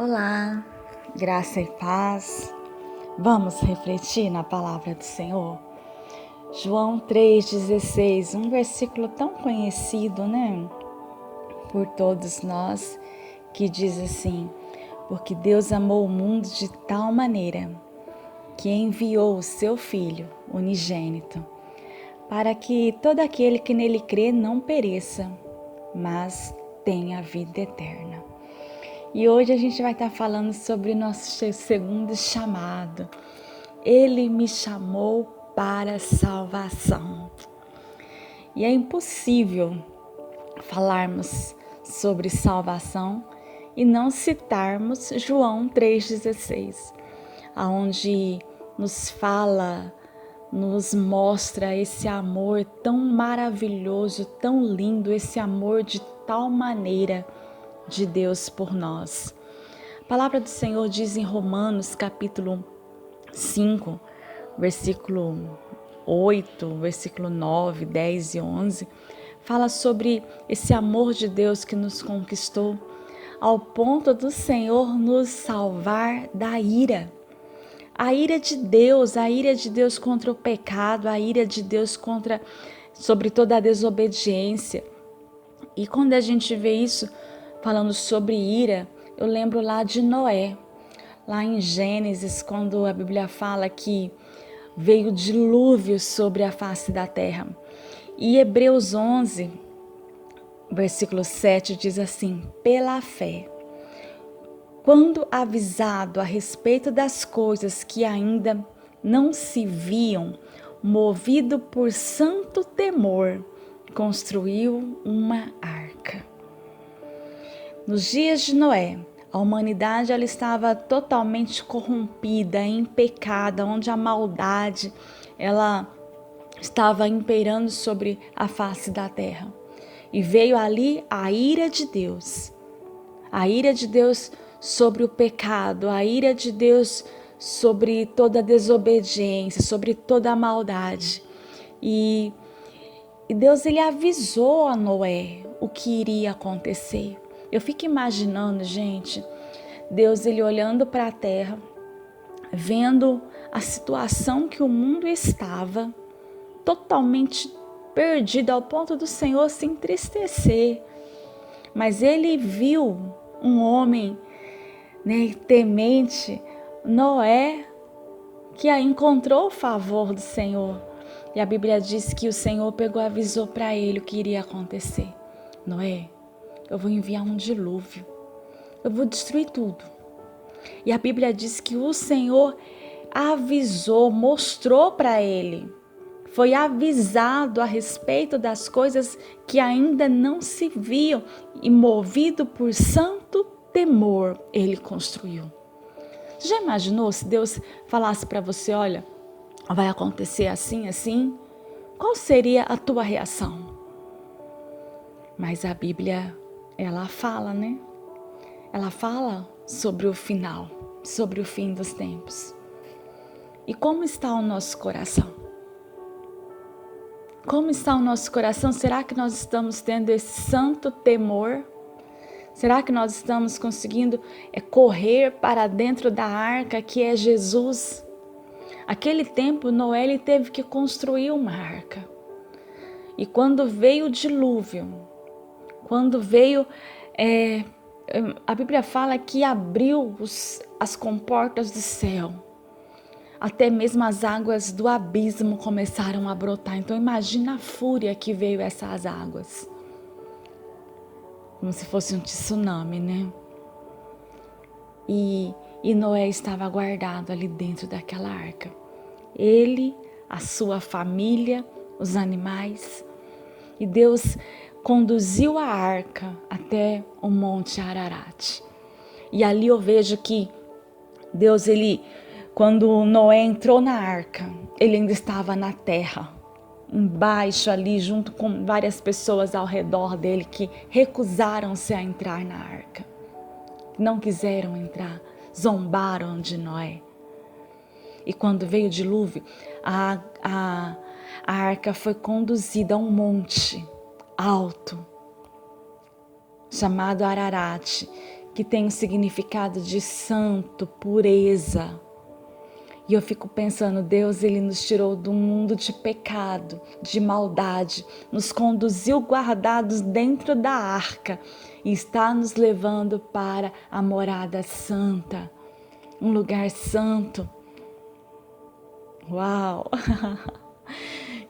Olá, graça e paz. Vamos refletir na palavra do Senhor? João 3,16, um versículo tão conhecido, né? Por todos nós, que diz assim: porque Deus amou o mundo de tal maneira que enviou o seu Filho unigênito, para que todo aquele que nele crê não pereça, mas tenha a vida eterna. E hoje a gente vai estar falando sobre o nosso segundo chamado. Ele me chamou para salvação. E é impossível falarmos sobre salvação e não citarmos João 3,16, onde nos fala, nos mostra esse amor tão maravilhoso, tão lindo, esse amor de tal maneira de Deus por nós. A palavra do Senhor diz em Romanos capítulo 5, versículo 8, versículo 9, 10 e 11, fala sobre esse amor de Deus que nos conquistou ao ponto do Senhor nos salvar da ira. A ira de Deus contra o pecado, a ira de Deus sobre toda a desobediência. E quando a gente vê isso, falando sobre ira, eu lembro lá de Noé, lá em Gênesis, quando a Bíblia fala que veio dilúvio sobre a face da terra. E Hebreus 11, versículo 7 diz assim: pela fé, quando avisado a respeito das coisas que ainda não se viam, movido por santo temor, construiu uma arca. Nos dias de Noé, a humanidade ela estava totalmente corrompida, em pecado, onde a maldade ela estava imperando sobre a face da terra. E veio ali a ira de Deus sobre o pecado, a ira de Deus sobre toda a desobediência, sobre toda a maldade. E Deus ele avisou a Noé o que iria acontecer. Eu fico imaginando, gente, Deus ele olhando para a terra, vendo a situação que o mundo estava, totalmente perdido ao ponto do Senhor se entristecer. Mas ele viu um homem, temente, Noé, que encontrou o favor do Senhor. E a Bíblia diz que o Senhor pegou e avisou para ele o que iria acontecer. Noé, eu vou enviar um dilúvio, eu vou destruir tudo. E a Bíblia diz que o Senhor avisou, mostrou para ele, foi avisado a respeito das coisas que ainda não se viam, e movido por santo temor, ele construiu. Já imaginou se Deus falasse para você: olha, vai acontecer assim, assim? Qual seria a tua reação? Mas a Bíblia, ela fala, Ela fala sobre o final, sobre o fim dos tempos. E como está o nosso coração? Como está o nosso coração? Será que nós estamos tendo esse santo temor? Será que nós estamos conseguindo correr para dentro da arca que é Jesus? Aquele tempo, Noé ele teve que construir uma arca. E quando veio o dilúvio, quando veio, a Bíblia fala que abriu as comportas do céu. Até mesmo as águas do abismo começaram a brotar. Então imagina a fúria que veio essas águas. Como se fosse um tsunami, E Noé estava guardado ali dentro daquela arca. Ele, a sua família, os animais. E Deus conduziu a arca até o Monte Ararat. E ali eu vejo que Deus, quando Noé entrou na arca, ele ainda estava na terra, embaixo ali, junto com várias pessoas ao redor dele que recusaram-se a entrar na arca. Não quiseram entrar, zombaram de Noé. E quando veio o dilúvio, a arca foi conduzida a um monte alto, chamado Ararat, que tem o significado de santo, pureza. E eu fico pensando, Deus, Ele nos tirou do mundo de pecado, de maldade, nos conduziu guardados dentro da arca e está nos levando para a morada santa, um lugar santo. Uau!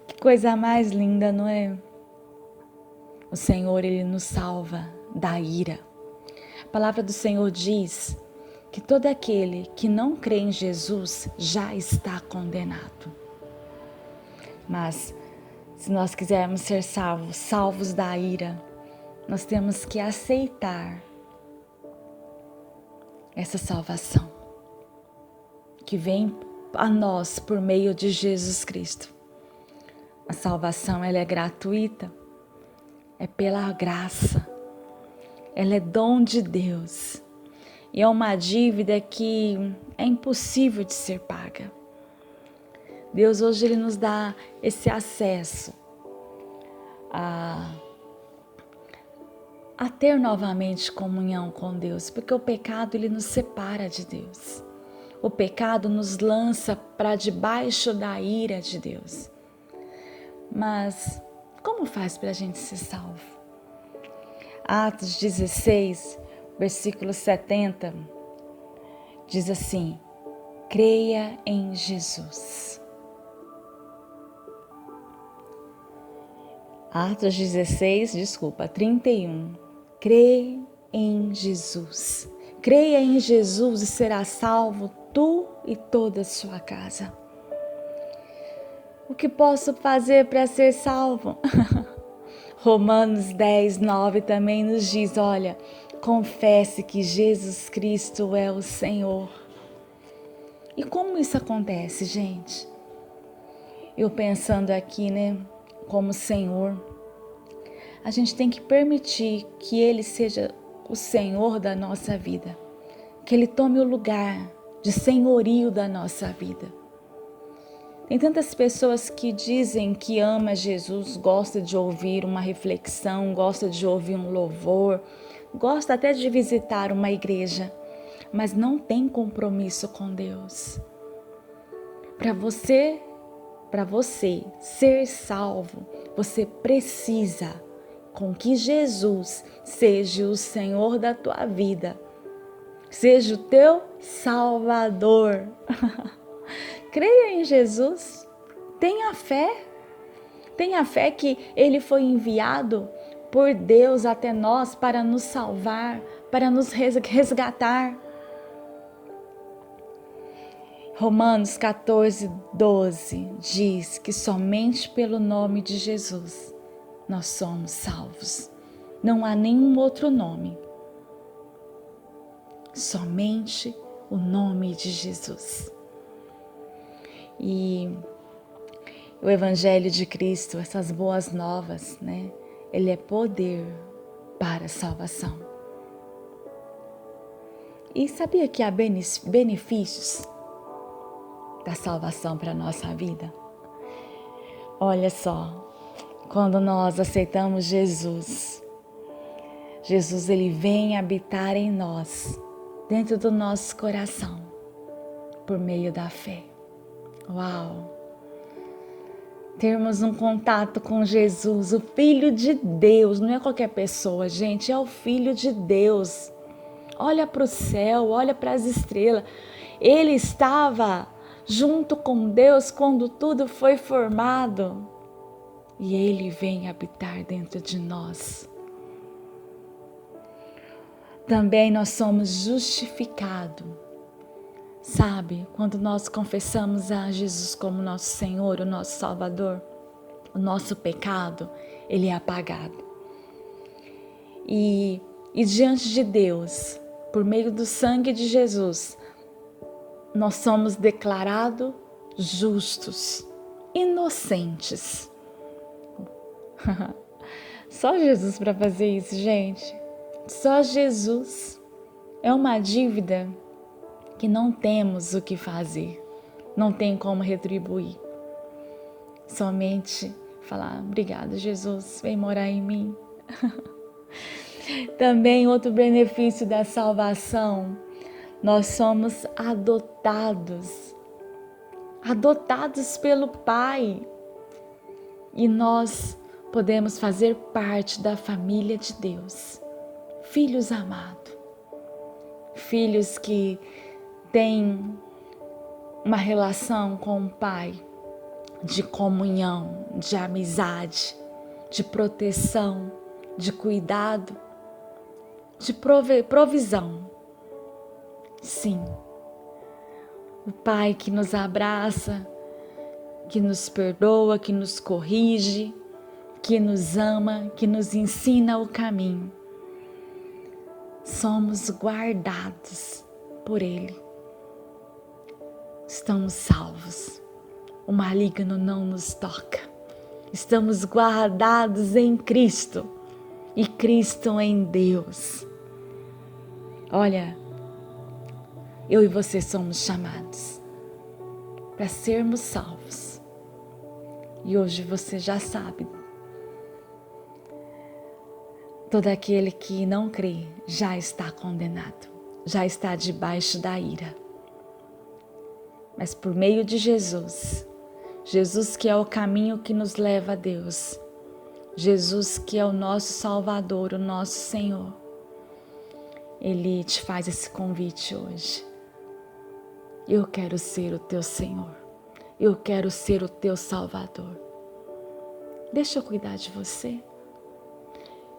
Que coisa mais linda, não é? O Senhor, Ele nos salva da ira. A palavra do Senhor diz que todo aquele que não crê em Jesus já está condenado. Mas se nós quisermos ser salvos da ira, nós temos que aceitar essa salvação que vem a nós por meio de Jesus Cristo. A salvação, ela é gratuita, é pela graça, ela é dom de Deus. E é uma dívida que é impossível de ser paga. Deus hoje Ele nos dá esse acesso a ter novamente comunhão com Deus, porque o pecado Ele nos separa de Deus. O pecado nos lança para debaixo da ira de Deus. Mas como faz para a gente ser salvo? Atos 16, versículo 70, diz assim: creia em Jesus. Atos 31. Crê em Jesus. Creia em Jesus e será salvo tu e toda a sua casa. O que posso fazer para ser salvo? Romanos 10, 9 também nos diz, olha, confesse que Jesus Cristo é o Senhor. E como isso acontece, gente? Eu pensando aqui, né, como Senhor, a gente tem que permitir que Ele seja o Senhor da nossa vida, que Ele tome o lugar de senhorio da nossa vida. Tem tantas pessoas que dizem que ama Jesus, gosta de ouvir uma reflexão, gosta de ouvir um louvor, gosta até de visitar uma igreja, mas não tem compromisso com Deus. Para você ser salvo, você precisa com que Jesus seja o Senhor da tua vida, seja o teu Salvador. Creia em Jesus, tenha fé que Ele foi enviado por Deus até nós para nos salvar, para nos resgatar. Romanos 14, 12 diz que somente pelo nome de Jesus nós somos salvos. Não há nenhum outro nome. Somente o nome de Jesus. E o Evangelho de Cristo, essas boas novas, né? Ele é poder para a salvação. E sabia que há benefícios da salvação para a nossa vida? Olha só, quando nós aceitamos Jesus, Ele vem habitar em nós, dentro do nosso coração, por meio da fé. Uau! Termos um contato com Jesus, o Filho de Deus, não é qualquer pessoa, gente, é o Filho de Deus. Olha para o céu, olha para as estrelas. Ele estava junto com Deus quando tudo foi formado. E Ele vem habitar dentro de nós. Também nós somos justificados. Sabe, quando nós confessamos a Jesus como nosso Senhor, o nosso Salvador, o nosso pecado, ele é apagado. E diante de Deus, por meio do sangue de Jesus, nós somos declarados justos, inocentes. Só Jesus para fazer isso, gente. Só Jesus. É uma dívida que não temos o que fazer, não tem como retribuir. Somente falar, obrigado Jesus, vem morar em mim. Também outro benefício da salvação, nós somos adotados pelo Pai. E nós podemos fazer parte da família de Deus. Filhos amados, filhos que têm uma relação com o Pai de comunhão, de amizade, de proteção, de cuidado, de provisão. Sim, o Pai que nos abraça, que nos perdoa, que nos corrige, que nos ama, que nos ensina o caminho. Somos guardados por Ele. Estamos salvos. O maligno não nos toca. Estamos guardados em Cristo e Cristo em Deus. Olha, eu e você somos chamados para sermos salvos. E hoje você já sabe. Todo aquele que não crê já está condenado, já está debaixo da ira. Mas por meio de Jesus, Jesus que é o caminho que nos leva a Deus, Jesus que é o nosso Salvador, o nosso Senhor, Ele te faz esse convite hoje. Eu quero ser o teu Senhor, eu quero ser o teu Salvador. Deixa eu cuidar de você.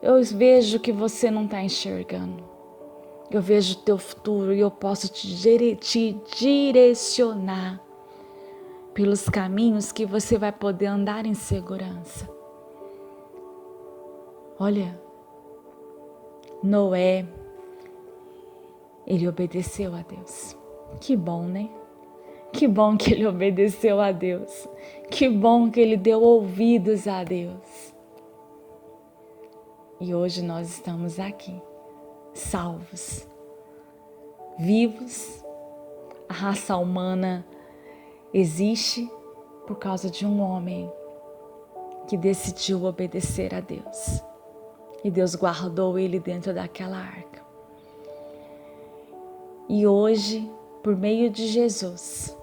Eu vejo que você não está enxergando. Eu vejo o teu futuro e eu posso te direcionar pelos caminhos que você vai poder andar em segurança. Olha, Noé, ele obedeceu a Deus. Que bom, né? Que bom que ele obedeceu a Deus. Que bom que ele deu ouvidos a Deus. E hoje nós estamos aqui, salvos, vivos. A raça humana existe por causa de um homem que decidiu obedecer a Deus. E Deus guardou ele dentro daquela arca. E hoje, por meio de Jesus,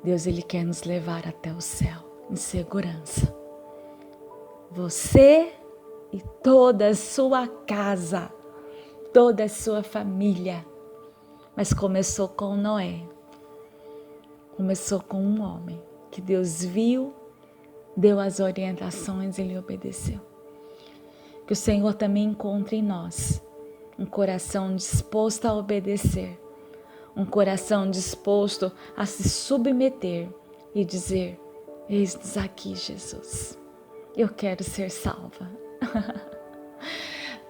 Deus ele quer nos levar até o céu em segurança. Você e toda a sua casa, toda a sua família. Mas começou com Noé. Começou com um homem que Deus viu, deu as orientações e ele obedeceu. Que o Senhor também encontre em nós um coração disposto a obedecer, um coração disposto a se submeter e dizer: eis-nos aqui, Jesus, eu quero ser salva.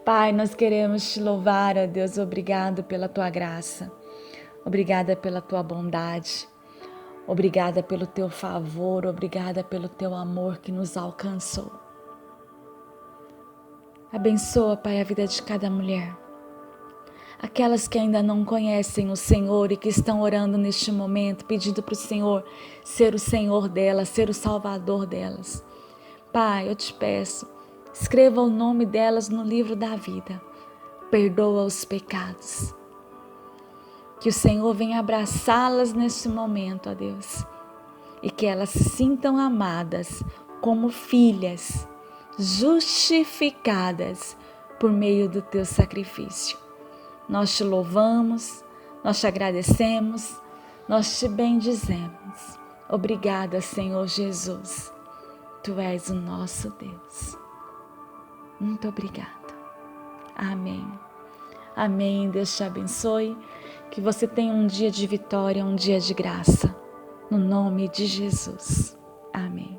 Pai, nós queremos te louvar, ó Deus, obrigado pela tua graça, obrigada pela tua bondade, obrigada pelo teu favor, obrigada pelo teu amor que nos alcançou. Abençoa, Pai, a vida de cada mulher, aquelas que ainda não conhecem o Senhor e que estão orando neste momento, pedindo para o Senhor ser o Senhor delas, ser o Salvador delas. Pai, eu te peço, escreva o nome delas no livro da vida. Perdoa os pecados. Que o Senhor venha abraçá-las nesse momento, ó Deus. E que elas se sintam amadas como filhas, justificadas por meio do teu sacrifício. Nós te louvamos, nós te agradecemos, nós te bendizemos. Obrigada, Senhor Jesus. Tu és o nosso Deus. Muito obrigada. Amém. Amém. Deus te abençoe. Que você tenha um dia de vitória, um dia de graça. No nome de Jesus. Amém.